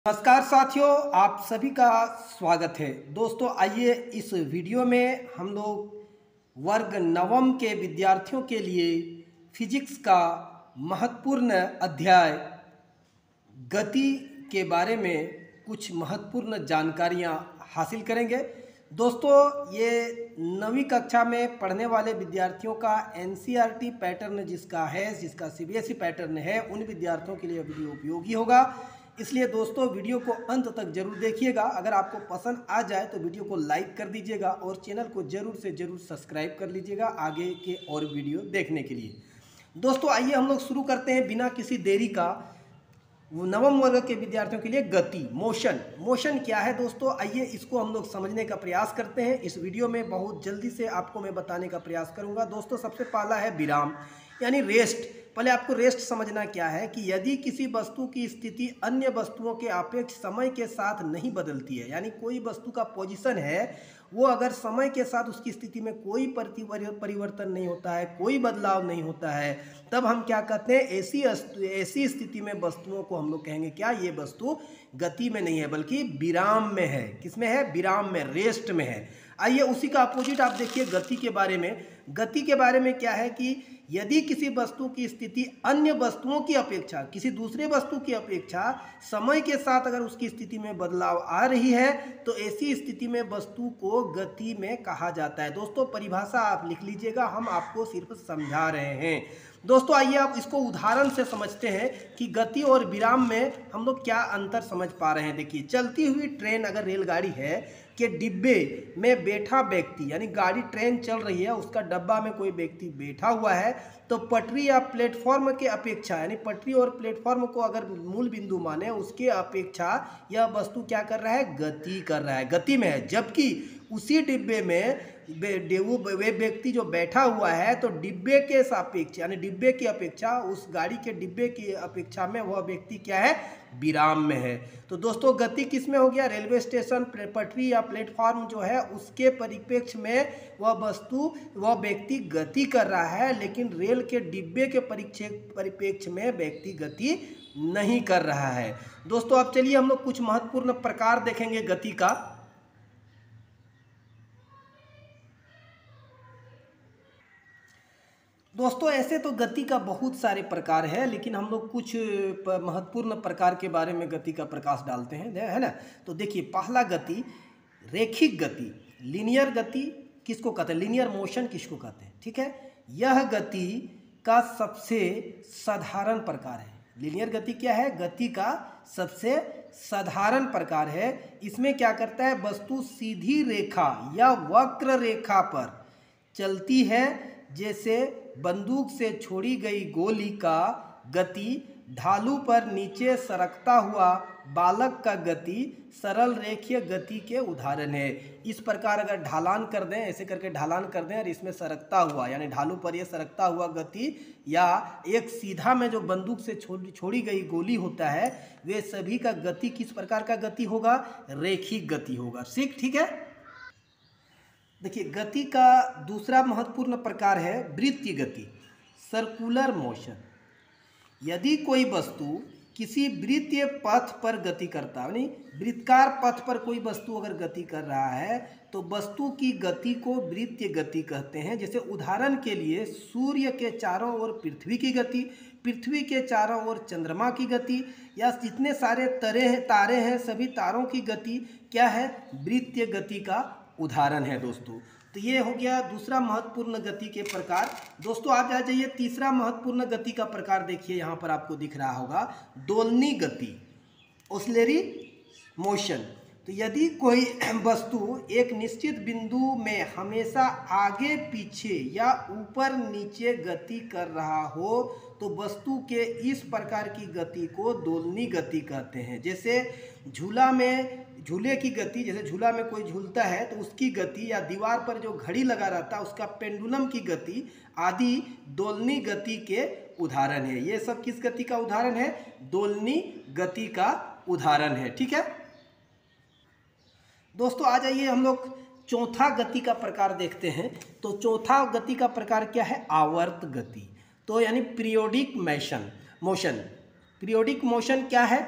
नमस्कार साथियों, आप सभी का स्वागत है। दोस्तों आइए इस वीडियो में हम लोग वर्ग नवम के विद्यार्थियों के लिए फिजिक्स का महत्वपूर्ण अध्याय गति के बारे में कुछ महत्वपूर्ण जानकारियां हासिल करेंगे। दोस्तों ये नवीं कक्षा में पढ़ने वाले विद्यार्थियों का एनसीईआरटी पैटर्न जिसका सीबीएसई पैटर्न है, उन विद्यार्थियों के लिए वीडियो उपयोगी होगा। इसलिए दोस्तों वीडियो को अंत तक जरूर देखिएगा। अगर आपको पसंद आ जाए तो वीडियो को लाइक कर दीजिएगा और चैनल को जरूर से जरूर सब्सक्राइब कर लीजिएगा आगे के और वीडियो देखने के लिए। दोस्तों आइए हम लोग शुरू करते हैं बिना किसी देरी का। नवम वर्ग के विद्यार्थियों के लिए गति, मोशन क्या है दोस्तों, आइए इसको हम लोग समझने का प्रयास करते हैं। इस वीडियो में बहुत जल्दी से आपको मैं बताने का प्रयास करूंगा। दोस्तों सबसे पहला है विराम यानी रेस्ट। पहले आपको रेस्ट समझना क्या है कि यदि किसी वस्तु की स्थिति अन्य वस्तुओं के अपेक्ष समय के साथ नहीं बदलती है, यानी कोई वस्तु का पोजीशन है वो अगर समय के साथ उसकी स्थिति में कोई परिवर्तन नहीं होता है, कोई बदलाव नहीं होता है, तब हम क्या कहते हैं, ऐसी स्थिति में वस्तुओं को हम लोग कहेंगे क्या, ये वस्तु गति में नहीं है बल्कि विराम में है। किस में है, विराम में, रेस्ट में है। आइए उसी का अपोजिट आप देखिए गति के बारे में। गति के बारे में क्या है कि यदि किसी वस्तु की स्थिति अन्य वस्तुओं की अपेक्षा, किसी दूसरे वस्तु की अपेक्षा समय के साथ अगर उसकी स्थिति में बदलाव आ रही है तो ऐसी स्थिति में वस्तु को गति में कहा जाता है। दोस्तों परिभाषा आप लिख लीजिएगा, हम आपको सिर्फ समझा रहे हैं। दोस्तों आइए आप इसको उदाहरण से समझते हैं कि गति और विराम में हम लोग क्या अंतर समझ पा रहे हैं। देखिए चलती हुई ट्रेन अगर रेलगाड़ी है कि डिब्बे में बैठा व्यक्ति, यानी गाड़ी ट्रेन चल रही है उसका डब्बा में कोई व्यक्ति बैठा हुआ है, तो पटरी या प्लेटफॉर्म के अपेक्षा, यानी पटरी और प्लेटफॉर्म को अगर मूल बिंदु माने उसके अपेक्षा यह वस्तु क्या कर रहा है, गति कर रहा है, गति में है। जबकि उसी डिब्बे में वे व्यक्ति जो बैठा हुआ है तो डिब्बे के सापेक्ष, यानी डिब्बे की अपेक्षा, उस गाड़ी के डिब्बे की अपेक्षा में वह व्यक्ति क्या है, विराम में है। तो दोस्तों गति किस में हो गया, रेलवे स्टेशन, पटरी या प्लेटफॉर्म जो है उसके परिप्रेक्ष्य में वह वस्तु, वह व्यक्ति गति कर रहा है, लेकिन रेल के डिब्बे के परिप्रेक्ष्य में व्यक्ति गति नहीं कर रहा है। दोस्तों अब चलिए हम लोग कुछ महत्वपूर्ण प्रकार देखेंगे गति का। दोस्तों ऐसे तो गति का बहुत सारे प्रकार है, लेकिन हम लोग कुछ महत्वपूर्ण प्रकार के बारे में गति का प्रकाश डालते हैं, है ना। तो देखिए पहला गति, रेखिक गति, लीनियर गति किसको कहते हैं, लीनियर मोशन किसको कहते हैं, ठीक है। यह गति का सबसे साधारण प्रकार है। लीनियर गति क्या है, गति का सबसे साधारण प्रकार है। इसमें क्या करता है, वस्तु सीधी रेखा या वक्र रेखा पर चलती है, जैसे बंदूक से छोड़ी गई गोली का गति, ढालू पर नीचे सरकता हुआ बालक का गति सरल रेखीय गति के उदाहरण है। इस प्रकार अगर ढालान कर दें, ऐसे करके ढालान कर दें और इसमें सरकता हुआ, यानी ढालू पर ये सरकता हुआ गति, या एक सीधा में जो बंदूक से छोड़ी गई गोली होता है, वे सभी का गति किस प्रकार का गति होगा, रेखिक गति होगा। ठीक है। देखिए गति का दूसरा महत्वपूर्ण प्रकार है वृत्तीय गति, सर्कुलर मोशन। यदि कोई वस्तु किसी वृत्तीय पथ पर गति करता है, यानी वृत्ताकार पथ पर कोई वस्तु अगर गति कर रहा है तो वस्तु की गति को वृत्तीय गति कहते हैं। जैसे उदाहरण के लिए सूर्य के चारों ओर पृथ्वी की गति, पृथ्वी के चारों ओर चंद्रमा की गति, या जितने सारे तारे हैं सभी तारों की गति क्या है, वृत्तीय गति का उदाहरण है दोस्तों। तो ये हो गया दूसरा महत्वपूर्ण गति के प्रकार। दोस्तों आप आ जाइए तीसरा महत्वपूर्ण गति का प्रकार, देखिए यहाँ पर आपको दिख रहा होगा, दोलनी गति, ऑसिलरी मोशन। तो यदि कोई वस्तु एक निश्चित बिंदु में हमेशा आगे पीछे या ऊपर नीचे गति कर रहा हो तो वस्तु के इस प्रकार की गति को दोलनी गति कहते हैं। जैसे झूले की गति, जैसे झूला में कोई झूलता है तो उसकी गति, या दीवार पर जो घड़ी लगा रहता है उसका पेंडुलम की गति आदि दोलनी गति के उदाहरण है। ये सब किस गति का उदाहरण है, दोलनी गति का उदाहरण है, ठीक है। दोस्तों आ जाइए हम लोग चौथा गति का प्रकार देखते हैं। तो चौथा गति का प्रकार क्या है, आवर्त गति, तो यानी पीरियोडिक मोशन। पीरियोडिक मोशन क्या है,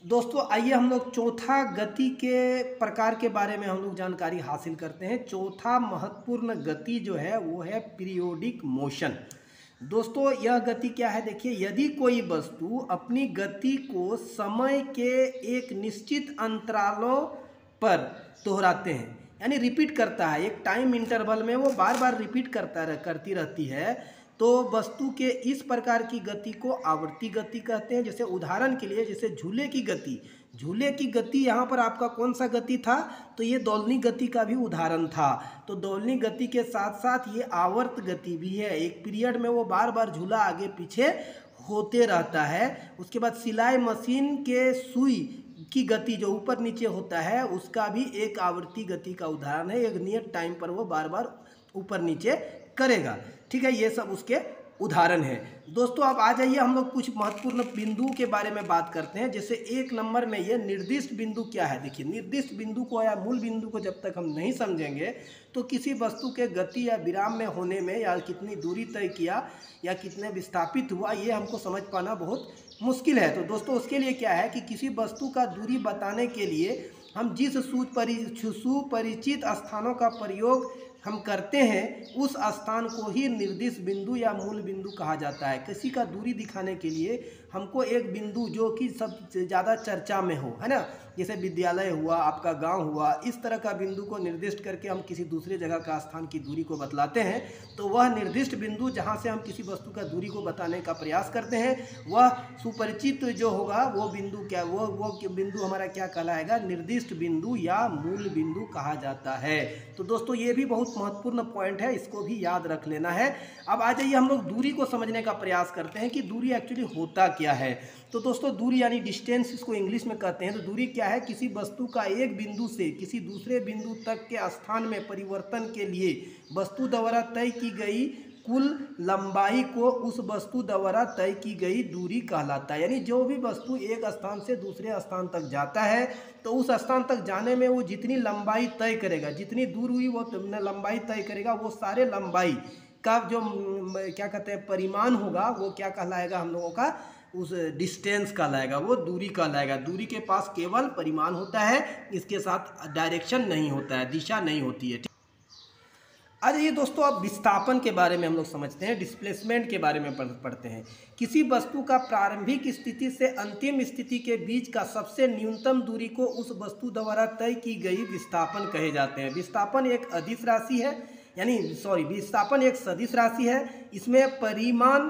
दोस्तों आइए हम लोग चौथा गति के प्रकार के बारे में हम लोग जानकारी हासिल करते हैं। चौथा महत्वपूर्ण गति जो है वो है पीरियोडिक मोशन। दोस्तों यह गति क्या है, देखिए, यदि कोई वस्तु अपनी गति को समय के एक निश्चित अंतरालों पर दोहराते हैं, यानी रिपीट करता है, एक टाइम इंटरवल में वो बार बार रिपीट करती रहती है, तो वस्तु के इस प्रकार की गति को आवर्ती गति कहते हैं। जैसे उदाहरण के लिए, जैसे झूले की गति, झूले की गति यहाँ पर आपका कौन सा गति था, तो ये दोलनी गति का भी उदाहरण था। तो दोलनी गति के साथ साथ ये आवर्त गति भी है, एक पीरियड में वो बार बार झूला आगे पीछे होते रहता है। उसके बाद सिलाई मशीन के सुई की गति जो ऊपर नीचे होता है उसका भी एक आवर्ती गति का उदाहरण है, एक नियत टाइम पर वो बार बार ऊपर नीचे करेगा। ठीक है, ये सब उसके उदाहरण है। दोस्तों अब आ जाइए हम लोग कुछ महत्वपूर्ण बिंदु के बारे में बात करते हैं। जैसे एक नंबर में ये निर्दिष्ट बिंदु क्या है। देखिए, निर्दिष्ट बिंदु को या मूल बिंदु को जब तक हम नहीं समझेंगे तो किसी वस्तु के गति या विराम में होने में, या कितनी दूरी तय किया या कितने विस्थापित हुआ, ये हमको समझ पाना बहुत मुश्किल है। तो दोस्तों उसके लिए क्या है कि किसी वस्तु का दूरी बताने के लिए हम जिस सुपरिचित स्थानों का प्रयोग हम करते हैं उस स्थान को ही निर्दिष्ट बिंदु या मूल बिंदु कहा जाता है। किसी का दूरी दिखाने के लिए हमको एक बिंदु जो कि सबसे ज़्यादा चर्चा में हो, है ना, जैसे विद्यालय हुआ, आपका गांव हुआ, इस तरह का बिंदु को निर्दिष्ट करके हम किसी दूसरे जगह का स्थान की दूरी को बतलाते हैं। तो वह निर्दिष्ट बिंदु जहां से हम किसी वस्तु का दूरी को बताने का प्रयास करते हैं, वह सुपरिचित जो होगा वो बिंदु क्या, वो बिंदु हमारा क्या कहलाएगा, निर्दिष्ट बिंदु या मूल बिंदु कहा जाता है। तो दोस्तों ये भी बहुत महत्वपूर्ण पॉइंट है, इसको भी याद रख लेना है। अब आ जाइए हम लोग दूरी को समझने का प्रयास करते हैं कि दूरी एक्चुअली होता क्या है। तो दोस्तों दूरी यानी डिस्टेंस, इसको इंग्लिश में कहते हैं। तो दूरी क्या है, किसी वस्तु का एक बिंदु से किसी दूसरे बिंदु तक के स्थान में परिवर्तन के लिए वस्तु द्वारा तय की गई कुल लंबाई को उस वस्तु द्वारा तय की गई दूरी कहलाता है। यानी जो भी वस्तु एक स्थान से दूसरे स्थान तक जाता है तो उस स्थान तक जाने में वो जितनी लंबाई तय करेगा, जितनी दूर हुई वो लंबाई तय करेगा, वो सारे लंबाई का जो क्या कहते हैं परिमाण होगा वो क्या कहलाएगा, हम लोगों का उस डिस्टेंस कहलाएगा, वो दूरी कहलाएगा। दूरी के पास केवल परिमाण होता है, इसके साथ डायरेक्शन नहीं होता है, दिशा नहीं होती है। आ जाइए दोस्तों अब विस्थापन के बारे में हम लोग समझते हैं, डिस्प्लेसमेंट के बारे में पढ़ते हैं। किसी वस्तु का प्रारंभिक स्थिति से अंतिम स्थिति के बीच का सबसे न्यूनतम दूरी को उस वस्तु द्वारा तय की गई विस्थापन कहे जाते हैं। विस्थापन एक अदिश राशि है, विस्थापन एक सदिश राशि है। इसमें परिमाण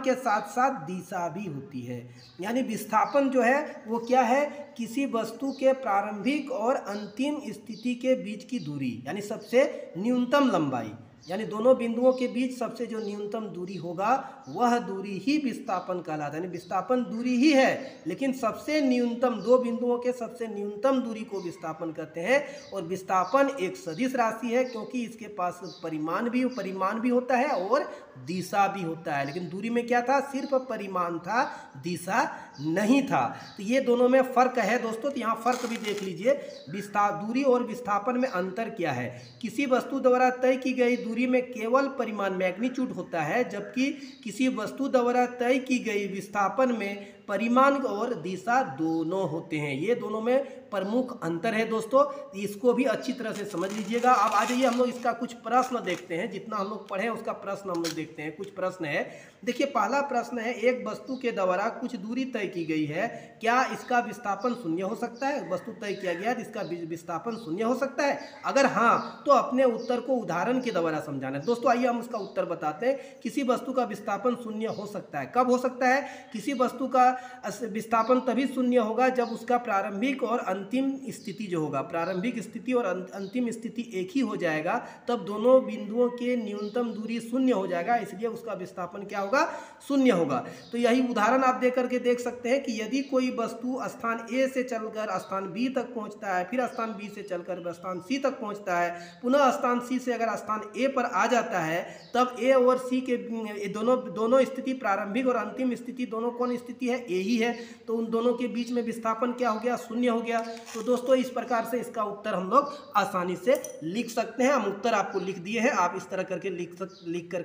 के साथ साथ दिशा भी होती है। यानी विस्थापन जो है वो क्या है, किसी वस्तु के प्रारंभिक और अंतिम स्थिति के बीच की दूरी, यानी सबसे न्यूनतम लंबाई, यानी दोनों बिंदुओं के बीच सबसे जो न्यूनतम दूरी होगा वह दूरी ही विस्थापन कहलाता है। यानी विस्थापन दूरी ही है, लेकिन सबसे न्यूनतम दो बिंदुओं के सबसे न्यूनतम दूरी को विस्थापन कहते हैं। और विस्थापन एक सदिश राशि है क्योंकि इसके पास परिमाण भी होता है और दिशा भी होता है। लेकिन दूरी में क्या था, सिर्फ परिमाण था, दिशा नहीं था। तो ये दोनों में फर्क है दोस्तों। तो यहाँ फर्क भी देख लीजिए, दूरी और विस्थापन में अंतर क्या है। किसी वस्तु द्वारा तय की गई दूरी में केवल परिमाण मैग्नीट्यूड होता है, जबकि किसी वस्तु द्वारा तय की गई विस्थापन में परिमाण और दिशा दोनों होते हैं। ये दोनों में प्रमुख अंतर है दोस्तों, इसको भी अच्छी तरह से समझ लीजिएगा। अब आ जाइए हम लोग इसका कुछ प्रश्न देखते हैं, जितना हम लोग पढ़े उसका प्रश्न हम लोग देखते हैं। कुछ प्रश्न है, देखिए पहला प्रश्न है, एक वस्तु के द्वारा कुछ दूरी तय की गई है, क्या इसका विस्थापन शून्य हो सकता है। वस्तु तय किया गया, इसका विस्थापन शून्य हो सकता है। अगर हाँ तो अपने उत्तर को उदाहरण के द्वारा समझाना है। दोस्तों आइए हम उसका उत्तर बताते हैं। किसी वस्तु का विस्थापन शून्य हो सकता है, कब हो सकता है, किसी वस्तु का विस्थापन तभी शून्य होगा जब उसका प्रारंभिक और अंतिम स्थिति जो होगा, प्रारंभिक स्थिति और अंतिम स्थिति एक ही हो जाएगा, तब दोनों बिंदुओं के न्यूनतम दूरी शून्य हो जाएगा, इसलिए उसका विस्थापन क्या होगा, शून्य होगा। तो यही उदाहरण आप देख करके देख सकते हैं कि यदि कोई वस्तु स्थान ए से चलकर स्थान बी तक पहुंचता है, फिर स्थान बी से चलकर स्थान सी तक पहुंचता है, पुनः स्थान सी से अगर स्थान ए पर आ जाता है, तब ए और सी के दोनों स्थिति, प्रारंभिक और अंतिम स्थिति दोनों कौन स्थिति है, ए ही है। तो उन दोनों के बीच में विस्थापन क्या हो गया, शून्य हो गया। तो दोस्तों इस प्रकार से इसका उत्तर हम लोग आसानी से लिख सकते हैं। हम उत्तर आपको लिख दिए हैं, आप इस तरह करके लिख कर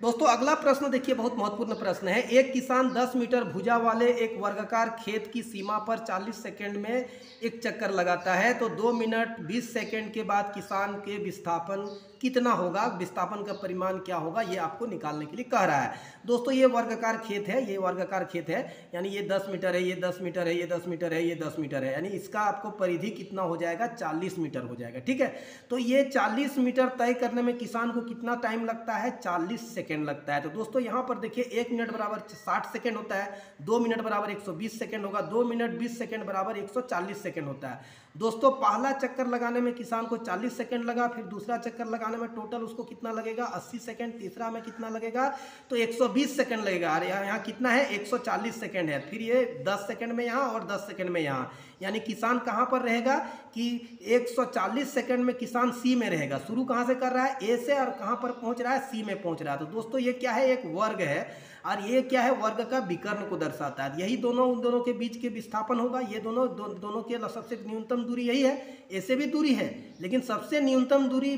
दोस्तों अगला प्रश्न देखिए, बहुत महत्वपूर्ण प्रश्न है। एक किसान 10 मीटर भुजा वाले एक वर्गाकार खेत की सीमा पर 40 सेकंड में एक चक्कर लगाता है, तो 2 मिनट 20 सेकंड के बाद किसान के विस्थापन कितना होगा, विस्थापन का परिमाण क्या होगा, ये आपको निकालने के लिए कह रहा है। दोस्तों ये वर्गाकार खेत है, ये वर्गाकार खेत है, यानी ये 10 मीटर है, ये 10 मीटर है, ये 10 मीटर है, ये 10 मीटर है, यानी इसका आपको परिधि कितना हो जाएगा, 40 मीटर हो जाएगा। ठीक है, तो ये 40 मीटर तय करने में किसान को कितना टाइम लगता है, 40 सेकंड लगता है। तो दोस्तों यहाँ पर देखिए 1 मिनट बराबर 60 सेकंड होता है, 2 मिनट बराबर 120 सेकंड होगा, 2 मिनट 20 सेकंड बराबर 140 सेकंड होता है। दोस्तों पहला चक्कर लगाने में किसान को 40 सेकंड लगा, फिर दूसरा चक्कर लगाने में टोटल उसको कितना लगेगा, 80 सेकंड, तीसरा में कितना लगेगा, तो 120 सेकंड लगेगा। अरे यहाँ कितना है, 140 सेकंड है, फिर ये 10 सेकंड में यहाँ और 10 सेकंड में यहाँ, यानी किसान कहाँ पर रहेगा कि 140 सेकंड में किसान सी में रहेगा। शुरू कहाँ से कर रहा है, ए से, और कहाँ पर पहुँच रहा है, सी में पहुँच रहा है। तो दोस्तों ये क्या है, एक वर्ग है, और ये क्या है, वर्ग का विकर्ण को दर्शाता है। यही दोनों उन दोनों के बीच के विस्थापन होगा। ये दोनों के सबसे न्यूनतम दूरी यही है, ऐसे भी दूरी है, लेकिन सबसे न्यूनतम दूरी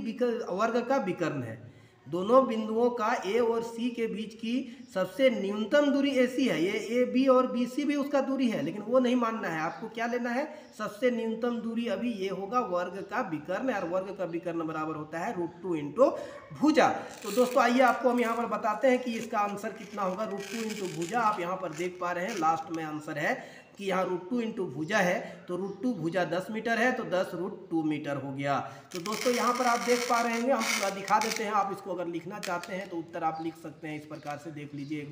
वर्ग का विकर्ण है। दोनों बिंदुओं का ए और सी के बीच की सबसे न्यूनतम दूरी ऐसी है, ये ए बी और बी सी भी उसका दूरी है, लेकिन वो नहीं मानना है। आपको क्या लेना है, सबसे न्यूनतम दूरी अभी ये होगा वर्ग का विकर्ण, और वर्ग का विकर्ण बराबर होता है √2 इंटू भुजा। तो दोस्तों आइए आपको हम यहाँ पर बताते हैं कि इसका आंसर कितना होगा, √2 इंटू भुजा। आप यहाँ पर देख पा रहे हैं लास्ट में आंसर है कि यहाँ √2 इंटू भुजा है, तो √2 भुजा 10 मीटर है, तो 10 √2 मीटर हो गया। तो दोस्तों यहाँ पर आप देख पा रहे हैं, हम पूरा दिखा देते हैं। आप इसको अगर लिखना चाहते हैं तो उत्तर आप लिख सकते हैं इस प्रकार से, देख लीजिए एक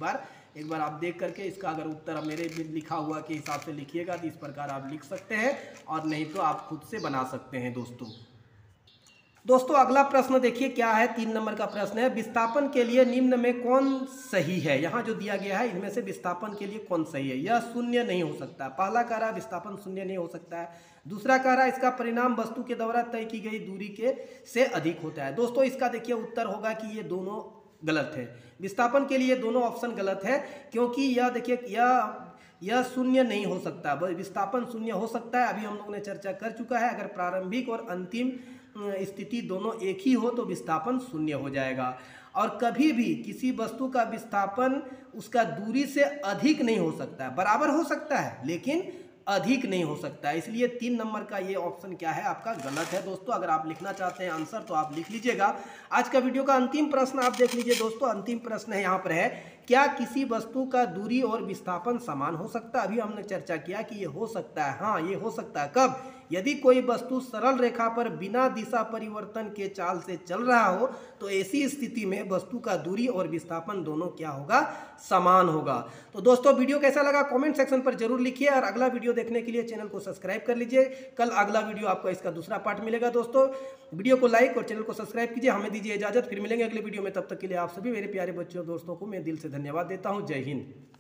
बार आप देख करके इसका अगर उत्तर मेरे लिखा हुआ के हिसाब से लिखिएगा तो इस प्रकार आप लिख सकते हैं, और नहीं तो आप खुद से बना सकते हैं। दोस्तों अगला प्रश्न देखिए क्या है, 3 नंबर का प्रश्न है। विस्थापन के लिए निम्न में कौन सही है। यहाँ जो दिया गया है इनमें से विस्थापन के लिए कौन सही है। यह शून्य नहीं हो सकता। पहला कह रहा है विस्थापन शून्य नहीं हो सकता है। दूसरा कह रहा है इसका परिणाम वस्तु के द्वारा तय की गई दूरी के से अधिक होता है। दोस्तों इसका देखिए उत्तर होगा कि ये दोनों गलत है। विस्थापन के लिए दोनों ऑप्शन गलत है, क्योंकि यह देखिए यह शून्य नहीं हो सकता। विस्थापन शून्य हो सकता है, अभी हम लोगों ने चर्चा कर चुका है। अगर प्रारंभिक और अंतिम स्थिति दोनों एक ही हो तो विस्थापन शून्य हो जाएगा। और कभी भी किसी वस्तु का विस्थापन उसका दूरी से अधिक नहीं हो सकता है, बराबर हो सकता है लेकिन अधिक नहीं हो सकता है। इसलिए 3 नंबर का ये ऑप्शन क्या है, आपका गलत है। दोस्तों अगर आप लिखना चाहते हैं आंसर तो आप लिख लीजिएगा। आज का वीडियो का अंतिम प्रश्न आप देख लीजिए दोस्तों। अंतिम प्रश्न है यहाँ पर है, क्या किसी वस्तु का दूरी और विस्थापन समान हो सकता है। अभी हमने चर्चा किया कि ये हो सकता है, हाँ ये हो सकता है। कब, यदि कोई वस्तु सरल रेखा पर बिना दिशा परिवर्तन के चाल से चल रहा हो, तो ऐसी स्थिति में वस्तु का दूरी और विस्थापन दोनों क्या होगा, समान होगा। तो दोस्तों वीडियो कैसा लगा कमेंट सेक्शन पर जरूर लिखिए, और अगला वीडियो देखने के लिए चैनल को सब्सक्राइब कर लीजिए। कल अगला वीडियो आपको इसका दूसरा पार्ट मिलेगा। दोस्तों वीडियो को लाइक और चैनल को सब्सक्राइब कीजिए। हमें दीजिए इजाजत, फिर मिलेंगे अगले वीडियो में। तब तक के लिए आप सभी मेरे प्यारे बच्चों दोस्तों को मैं दिल से धन्यवाद देता हूँ। जय हिंद।